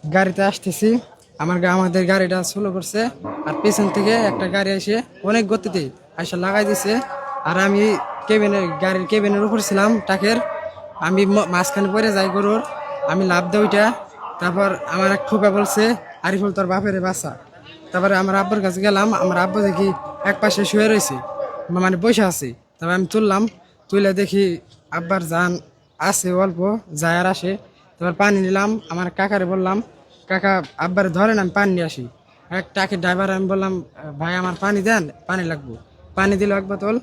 গাড়িতে আসতেছি, আমাদের গাড়িটা স্লো করছে, আর পেছন থেকে একটা গাড়ি এসে অনেক গতিতে এসে লাগাই দিছে। আর আমি গাড়ির কেবিনের উপর ছিলাম ট্রাকের, আমি মাঝখানে পড়ে যাই গরুর, আমি লাফ দেই ওইটা। তারপর আমার এক ফুপা বলছে, আরিফুল তোর বাপের বাসা। তারপরে আমার আব্বুর কাছে গেলাম, আমার আব্বু দেখি এক পাশে শুয়ে রয়েছে, মানে বসে আছে। তারপর আমি তুলে দেখি আব্বার জান আছে অল্প, যায় আর আসে। তারপর পানি নিলাম, আমার কাকারে বললাম, কাকা আব্বারে ধরেন আমি পানি নিয়ে আসি। এক টাকে ড্রাইভার আমি বললাম, ভাই আমার পানি দেন, পানি লাগবো। পানি দিল এক বোতল,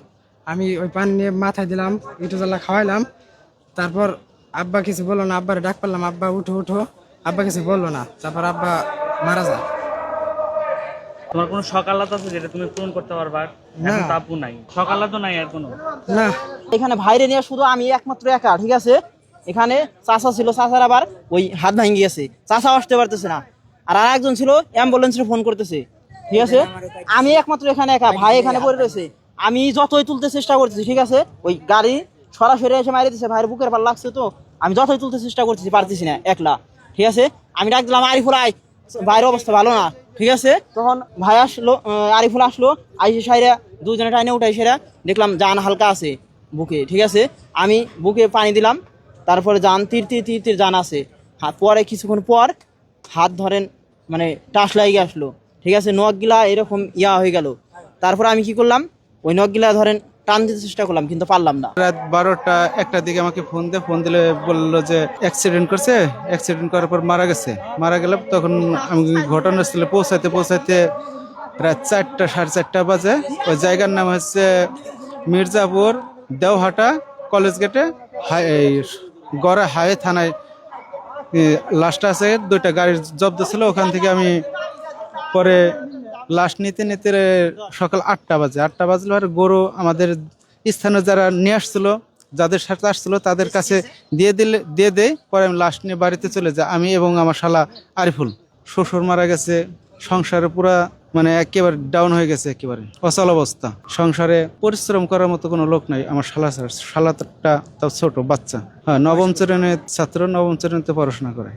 আমি ওই পানি নিয়ে মাথায় দিলাম, ইটু জ্বালা খাওয়াইলাম। তারপর আব্বা কিছু বললো না, আব্বারে ডাক পারলাম, আব্বা উঠো উঠো, আব্বা কিছু বললো না। তারপর আব্বা মারা যায়। তোমার কোনো সকালাত আছে যেটা তুমি পূরণ করতে পারবা? না। এখন তো আপু নাই, সকালাত নাই আর কোনো? না। এখানে ভাইরে নিয়ে শুধু আমি একমাত্র একা, ঠিক আছে। এখানে চাচা ছিল, চাচার আবার ওই হাত ভাঙে গেছে, চাচা আসতে পারতেছে না। আর একজন ছিল অ্যাম্বুলেন্সে ফোন করতেছে, ঠিক আছে। আমি একমাত্র এখানে একা, ভাই এখানে পড়ে রয়েছে। আমি যতই তুলতে চেষ্টা করতেছি, ঠিক আছে, ওই গাড়ি সরাসরি এসে মারি দিচ্ছে, ভাইয়ের বুকের পার লাগছে, তো আমি যতই তুলতে চেষ্টা করতেছি পারতেছি না একলা, ঠিক আছে। আমি ডাক দিলাম, আরিফুল আয়, ভাইয়ের অবস্থা ভালো না, ঠিক আছে। তখন ভাই আসলো, আরিফুল আসলো, আইসে সাইরা দুজনে টাইনে উঠাই সেরা দেখলাম জান হালকা আছে বুকে, ঠিক আছে। আমি বুকে পানি দিলাম, তারপরে জান তীর তীর তীর তীর জান আছে। পরে কিছুক্ষণ পর হাত ধরেন মানে টাস লাগিয়ে আসলো, ঠিক আছে, নখগিলা এরকম হয়ে গেল। তারপর আমি কি করলাম, ওই নখগিলা ধরেন টান দিতে চেষ্টা করলাম, কিন্তু পারলাম না। রাত 12টা 1টার দিকে আমাকে ফোন দিলে বললো যে অ্যাক্সিডেন্ট করছে, অ্যাক্সিডেন্ট করার পর মারা গেছে। মারা গেলে তখন আমি ঘটনাস্থলে পৌঁছাইতে রাত 4টা 4:30 বাজে। ওই জায়গার নাম হচ্ছে মির্জাপুর দেওহাটা কলেজ গেটে গড়া হাইওয়ে থানায় লাশটা আছে। 2টা গাড়ির জব্দ ছিল, ওখান থেকে আমি পরে লাশ নিতে নিতে সকাল 8টা বাজে। 8টা বাজলে আর গরু আমাদের স্থানীয় যারা নিয়ে আসছিল, যাদের সাথে আসছিল তাদের কাছে দিয়ে দেয়। পরে আমি লাশ নিয়ে বাড়িতে চলে যাই, আমি এবং আমার শালা আরিফুল। শ্বশুর মারা গেছে, সংসারে পুরা মানে একেবারে ডাউন হয়ে গেছে, একেবারে অচল অবস্থা। সংসারে পরিশ্রম করার মতো কোনো লোক নাই। আমার শালাটা তাও ছোট বাচ্চা, হ্যাঁ, নবম শ্রেণীর ছাত্র, নবম শ্রেণীতে পড়াশোনা করে।